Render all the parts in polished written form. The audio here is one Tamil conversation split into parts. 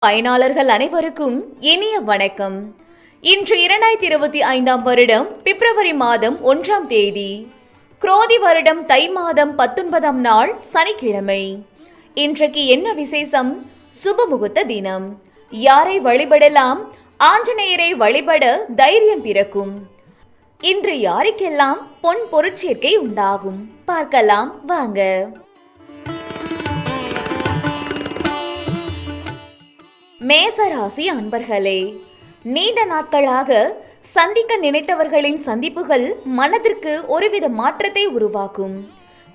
பயனாளர்கள் அனைவருக்கும் இனிய வணக்கம். இன்று 2025 வருடம் பிப்ரவரி மாதம் 1ஆம் தேதி, குரோதி வருடம் தை மாதம் 19ஆம் நாள் சனிக்கிழமை. இன்றைக்கு என்ன விசேஷம்? சுபமுகூர்த்த தினம். யாரை வழிபடலாம்? ஆஞ்சநேயரை வழிபட தைரியம் பிறக்கும். இன்று யாருக்கெல்லாம் பொன் பொருட்சேர்க்கை உண்டாகும் பார்க்கலாம் வாங்க. மேசராசி அன்பர்களே, நீண்ட நாட்களாக சந்திக்க நினைத்தவர்களின் சந்திப்புகள் மனதிற்கு ஒருவித மாற்றத்தை உருவாக்கும்.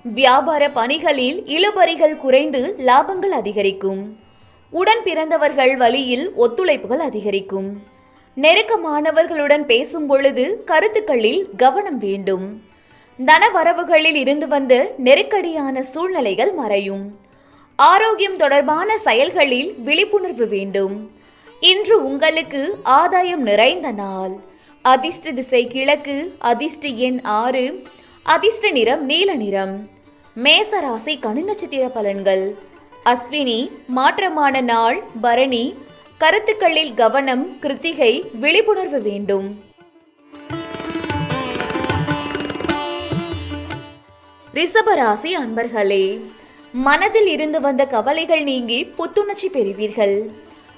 வியாபார பணிகளில் இழுபறிகள் குறைந்து லாபங்கள் அதிகரிக்கும். உடன் பிறந்தவர்கள் வழியில் ஒத்துழைப்புகள் அதிகரிக்கும். நெருக்கமானவர்களுடன் பேசும் பொழுது கருத்துக்களில் கவனம் வேண்டும். தனவரவுகளில் இருந்து வந்த நெருக்கடியான சூழ்நிலைகள் மறையும். ஆரோக்கியம் தொடர்பான செயல்களில் விழிப்புணர்வு வேண்டும். இன்று உங்களுக்கு ஆதாயம் நிறைந்த நாள். அதிர்ஷ்ட திசை கிழக்கு, அதிர்ஷ்ட எண் 6, அதிர்ஷ்ட நிறம் நீல நிறம். மேசராசி கனி நட்சத்திர பலன்கள். அஸ்வினி மாற்றமான நாள். பரணி கருத்துக்களில் கவனம். கிருத்திகை விழிப்புணர்வு வேண்டும். ரிஷபராசி அன்பர்களே, மனதில் இருந்து வந்த கவலைகள் நீங்கி புத்துணர்ச்சி பெறுவீர்கள்.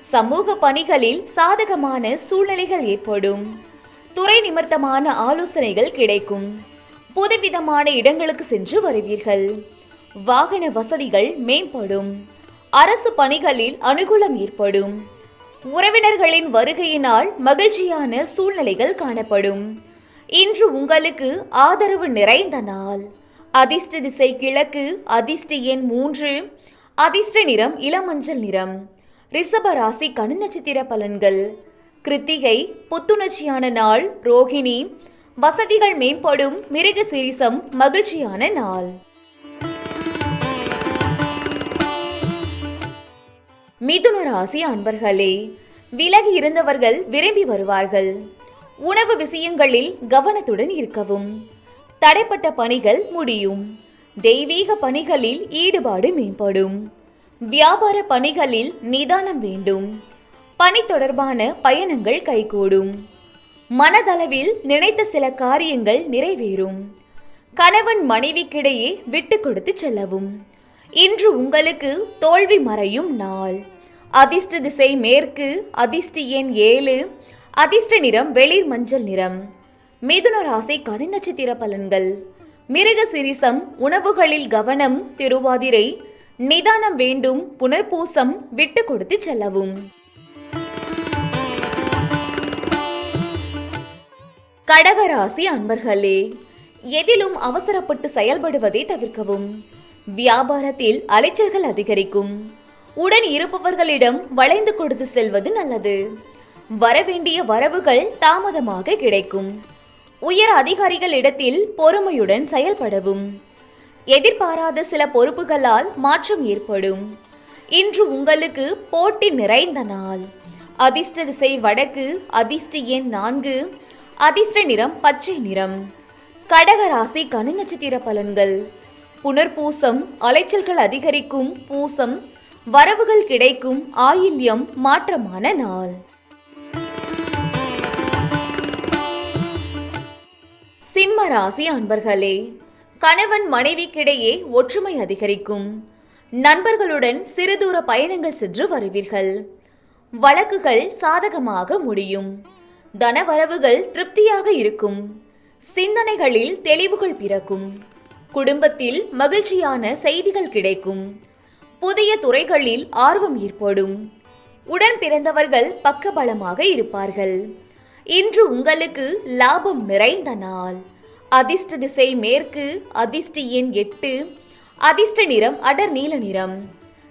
சமூக பணிகளில் சாதகமான சூழ்நிலைகள் ஏற்படும். துறை நிமித்தமான ஆலோசனைகள் கிடைக்கும். புதுவிதமான இடங்களுக்கு சென்று வருவீர்கள். வாகன வசதிகள் மேம்படும். அரசு பணிகளில் அனுகூலம் ஏற்படும். உறவினர்களின் வருகையினால் மகிழ்ச்சியான சூழ்நிலைகள் காணப்படும். இன்று உங்களுக்கு ஆதரவு நிறைந்த நாள். அதிர்ஷ்ட திசை கிழக்கு, அதிர்ஷ்ட எண் 3, அதிர்ஷ்ட நிறம் இளமஞ்சள் நிறம். ரிஷபராசி கனி நட்சத்திர பலன்கள். கிருத்திகை புத்துணர்ச்சியான நாள். ரோகிணி வசதிகள் மேம்படும். மிருகசீரிஷம் மகிழ்ச்சியான நாள். மிதுன ராசி அன்பர்களே, விலகி இருந்தவர்கள் விரும்பி வருவார்கள். உணவு விஷயங்களில் கவனத்துடன் இருக்கவும். தடைப்பட்ட பணிகள் முடியும். தெய்வீக பணிகளில் ஈடுபாடு மேம்படும். வியாபார பணிகளில் நிதானம் வேண்டும். பணி தொடர்பான பயணங்கள் கைகூடும். மனதளவில் நினைத்த சில காரியங்கள் நிறைவேறும். கணவன் மனைவிக்கிடையே விட்டு கொடுத்து செல்லவும். இன்று உங்களுக்கு தோல்வி மறையும் நாள். அதிர்ஷ்ட திசை மேற்கு, அதிர்ஷ்ட எண் 7, அதிர்ஷ்ட நிறம் வெளிர் மஞ்சள் நிறம். மிதுன ராசி கனி நட்சத்திர பலன்கள். மிருகசீரிஷம் உணவுகளில் கவனம். திருவாதிரை நிதானம் வேண்டும். புனர்பூசம் விட்டு கொடுத்து செல்லவும். கடகராசி அன்பர்களே, எதிலும் அவசரப்பட்டு செயல்படுவதை தவிர்க்கவும். வியாபாரத்தில் அலைச்சல்கள் அதிகரிக்கும். உடன் இருப்பவர்களிடம் வளைந்து கொடுத்து செல்வது நல்லது. வரவேண்டிய வரவுகள் தாமதமாக கிடைக்கும். உயர் அதிகாரிகளிடத்தில் பொறுமையுடன் செயல்படவும். எதிர்பாராத சில பொறுப்புகளால் மாற்றம் ஏற்படும். இன்று உங்களுக்கு போட்டி நிறைந்த நாள். அதிர்ஷ்ட திசை வடக்கு, அதிர்ஷ்ட எண் 4, அதிர்ஷ்ட நிறம் பச்சை நிறம். கடகராசி கனி நட்சத்திர பலன்கள். புனர்பூசம் அலைச்சல்கள் அதிகரிக்கும். பூசம் வரவுகள் கிடைக்கும். ஆயில்யம் மாற்றமான நாள். சிம்ம ராசி அன்பர்களே, கணவன் மனைவிக்கிடையே ஒற்றுமை அதிகரிக்கும். நண்பர்களுடன் சிறுதூர பயணங்கள் சென்று வருவீர்கள். வழக்குகள் சாதகமாக முடியும். தனவரவுகள் திருப்தியாக இருக்கும். சிந்தனைகளில் தெளிவுகள் பிறக்கும். குடும்பத்தில் மகிழ்ச்சியான செய்திகள் கிடைக்கும். புதிய துறைகளில் ஆர்வம் ஏற்படும். உடன் பிறந்தவர்கள் பக்கபலமாக இருப்பார்கள். இன்று உங்களுக்கு லாபம் நிறைந்த நாள். அதிர்ஷ்ட திசை மேற்கு, அதிர்ஷ்ட எண் 8, அதிர்ஷ்ட நிறம் அடர் நீல நிறம்.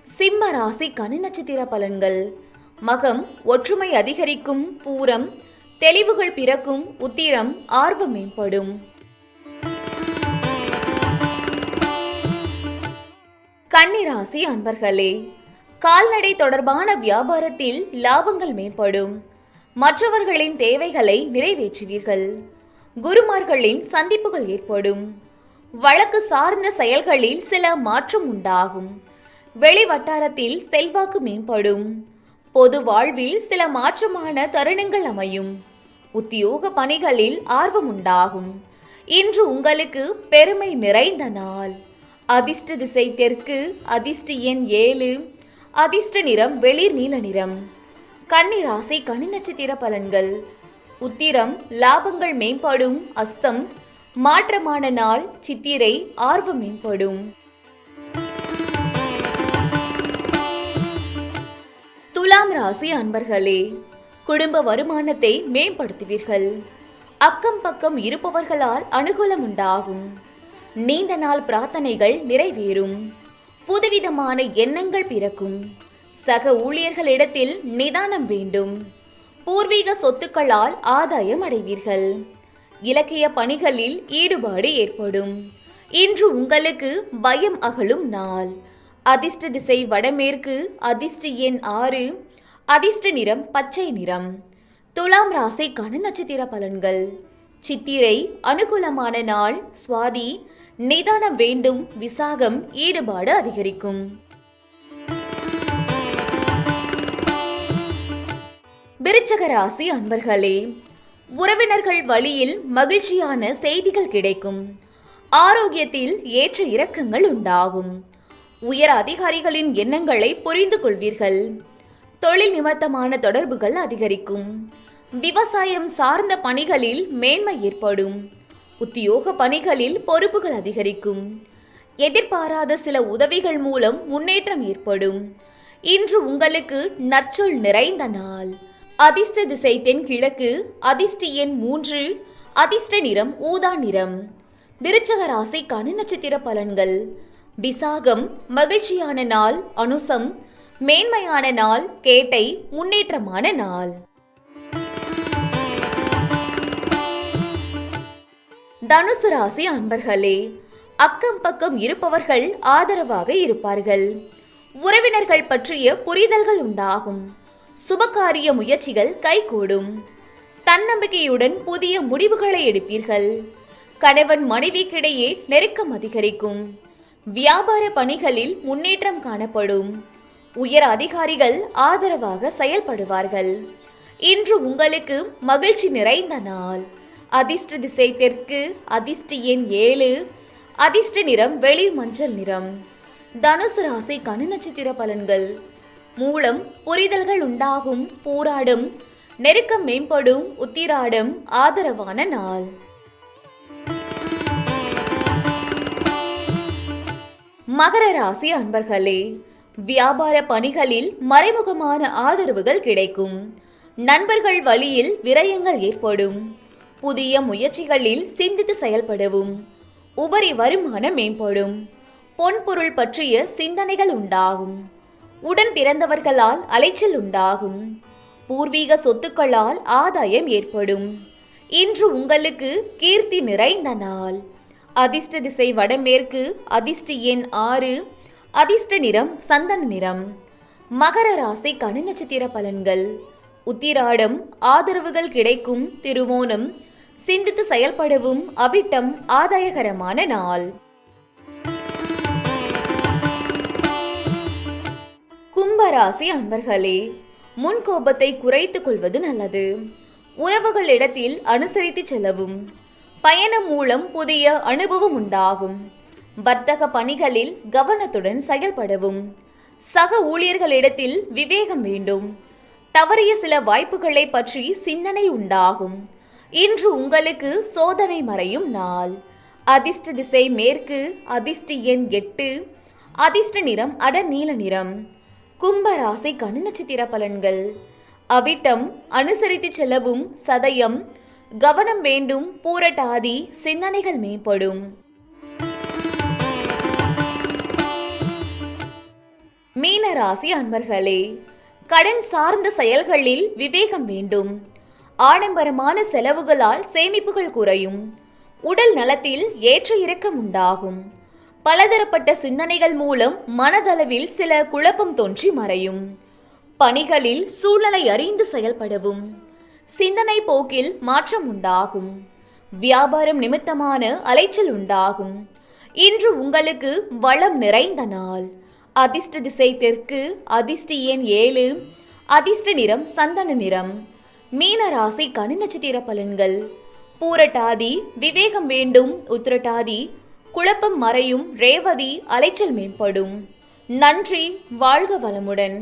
சிம்ம ராசி கனி நட்சத்திர பலன்கள். மகம் ஒற்றுமை அதிகரிக்கும். பூரம் தெளிவுகள் பிறக்கும். உத்திரம் ஆர்வம் மேம்படும். கன்னிராசி அன்பர்களே, கால்நடை தொடர்பான வியாபாரத்தில் லாபங்கள் மேம்படும். மற்றவர்களின் தேவைகளை நிறைவேற்றுவீர்கள். குருமார்களின் சந்திப்புகள் ஏற்படும். வழக்கு சார்ந்த செயல்களில் சில மாற்றம் உண்டாகும். வெளி வட்டாரத்தில் செல்வாக்கு மேம்படும். பொது வாழ்வில் சில மாற்றமான தருணங்கள் அமையும். உத்தியோக பணிகளில் ஆர்வம் உண்டாகும். இன்று உங்களுக்கு பெருமை நிறைந்த நாள். அதிர்ஷ்ட திசை தெற்கு. அதிர்ஷ்ட எண் 7. அதிர்ஷ்ட நிறம் வெளிர் நீல நிறம். கன்னி ராசி கன்னி நட்சத்திர பலன்கள். உத்திரம் லாபங்கள் மேம்படும். அஸ்தம் மாற்றமான நாள். சித்திரை ஆர்வம் மேம்படும். துலாம் ராசி அன்பர்களே, குடும்ப வருமானத்தை மேம்படுத்துவீர்கள். அக்கம் பக்கம் இருப்பவர்களால் அனுகூலம் உண்டாகும். நீண்ட நாள் பிரார்த்தனைகள் நிறைவேறும். புதுவிதமான எண்ணங்கள் பிறக்கும். சக ஊழியர்களிடத்தில் நிதானம் வேண்டும். பூர்வீக சொத்துக்களால் ஆதாயம் அடைவீர்கள். இலக்கிய பணிகளில் ஈடுபாடு ஏற்படும். இன்று உங்களுக்கு பயம் அகலும் நாள். அதிர்ஷ்ட திசை வடமேற்கு. அதிர்ஷ்ட எண் 6. அதிர்ஷ்ட நிறம் பச்சை நிறம். துலாம் ராசிக்கான நட்சத்திர பலன்கள். சித்திரை அனுகூலமான நாள். சுவாதி நிதானம் வேண்டும். விசாகம் ஈடுபாடு அதிகரிக்கும். விருச்சக ராசி அன்பர்களே, உறவினர்கள் வழியில் மகிழ்ச்சியான செய்திகள் கிடைக்கும். ஆரோக்கியத்தில் ஏற்ற இறக்கங்கள் உண்டாகும். உயர் அதிகாரிகளின் எண்ணங்களை புரிந்து கொள்வீர்கள். தொழில் நிமித்தமான தொடர்புகள் அதிகரிக்கும். விவசாயம் சார்ந்த பணிகளில் மேன்மை ஏற்படும். உத்தியோக பணிகளில் பொறுப்புகள் அதிகரிக்கும். எதிர்பாராத சில உதவிகள் மூலம் முன்னேற்றம் ஏற்படும். இன்று உங்களுக்கு நற்சொல் நிறைந்த நாள். அதிர்ஷ்ட திசை தென்கிழக்கு. அதிர்ஷ்ட எண் 3. அதிர்ஷ்ட நிறம் ஊதா நிறம். விருச்சக ராசிக்கான நட்சத்திர பலன்கள். விசாகம் மகிழ்ச்சியான நாள். அனுசம் மேன்மையான நாள். கேட்டை முன்னேற்றமான நாள். தனுசு ராசி அன்பர்களே, அக்கம் பக்கம் இருப்பவர்கள் ஆதரவாக இருப்பார்கள். உறவினர்கள் பற்றிய புரிதல்கள் உண்டாகும். சுபகாரிய முயற்சிகள் கைகூடும். தன்னம்பிக்கையுடன் புதிய முடிவுகளை எடுப்பீர்கள். கணவன் மனைவிக்கிடையே நெருக்கம் அதிகரிக்கும். வியாபார பணிகளில் முன்னேற்றம் காணப்படும். உயர் அதிகாரிகள் ஆதரவாக செயல்படுவார்கள். இன்று உங்களுக்கு மகிழ்ச்சி நிறைந்த நாள். அதிர்ஷ்ட திசை தெற்கு. அதிர்ஷ்ட எண் 7. அதிர்ஷ்ட நிறம் வெளிர் மஞ்சள் நிறம். தனுசு ராசிக்கான நட்சத்திர பலன்கள். மூலம் புரிதல்கள் உண்டாகும். பூராடம் நெருக்கம் மேம்படும். உத்திராடம் ஆதரவான நாள். மகர ராசி அன்பர்களே, வியாபார பணிகளில் மறைமுகமான ஆதரவுகள் கிடைக்கும். நண்பர்கள் வழியில் விரயங்கள் ஏற்படும். புதிய முயற்சிகளில் சிந்தித்து செயல்படவும். உபரி வருமானம் மேம்படும். பொன்பொருள் பற்றிய சிந்தனைகள் உண்டாகும். உடன் பிறந்தவர்களால் அலைச்சல் உண்டாகும். பூர்வீக சொத்துக்களால் ஆதாயம் ஏற்படும். இன்று உங்களுக்கு கீர்த்தி நிறைந்த நாள். அதிர்ஷ்ட திசை வடமேற்கு. அதிர்ஷ்ட எண் 6. அதிர்ஷ்ட நிறம் சந்தன நிறம். மகர ராசிக்கான நட்சத்திர பலன்கள். உத்திராடம் ஆதரவுகள் கிடைக்கும். திருவோணம் சிந்தித்து செயல்படவும். அவிட்டம் ஆதாயகரமான நாள். கும்பராசி அன்பர்களே, முன்கோபத்தை குறைத்துக் கொள்வது நல்லது. உறவுகளிடத்தில் அனுசரித்து செல்லவும். பயணம் மூலம் புதிய அனுபவம் உண்டாகும். வர்த்தக பணிகளில் கவனத்துடன் செயல்படவும். சக ஊழியர்களிடத்தில் விவேகம் வேண்டும். தவறிய சில வாய்ப்புகளை பற்றி சிந்தனை உண்டாகும். இன்று உங்களுக்கு சோதனை மறையும் நாள். அதிர்ஷ்ட திசை மேற்கு. அதிர்ஷ்ட எண் 8. அதிர்ஷ்ட நிறம் அடர் நீல நிறம். கும்ப ராசிக்கான நட்சத்திர பலன்கள். அவிட்டம் அனுசரித்து செல்லவும். சதயம் கவனம் வேண்டும். பூரட்டாதி சிந்தனைகள் மேம்படும். மீன ராசி அன்பர்களே, கடன் சார்ந்த செயல்களில் விவேகம் வேண்டும். ஆடம்பரமான செலவுகளால் சேமிப்புகள் குறையும். உடல் நலத்தில் ஏற்ற இறக்கம் உண்டாகும். பலதரப்பட்ட சிந்தனைகள் மூலம் மனதளவில் சில குழப்பம் தோன்றி மறையும். பணிகளில் சூழ்நிலை அறிந்து செயல்படவும். சிந்தனை போக்கில் மாற்றம் உண்டாகும். வியாபாரம் நிமித்தமான அலைச்சல் உண்டாகும். இன்று உங்களுக்கு வளம் நிறைந்த நாள். அதிர்ஷ்ட திசை தெற்கு. அதிர்ஷ்ட எண் 7. அதிர்ஷ்ட நிறம் சந்தன நிறம். மீன ராசி கனி நட்சத்திர பலன்கள். பூரட்டாதி விவேகம் வேண்டும். உத்திரட்டாதி குழப்பம் மறையும். ரேவதி அலைச்சல் மேம்படும். நன்றி. வாழ்க வளமுடன்.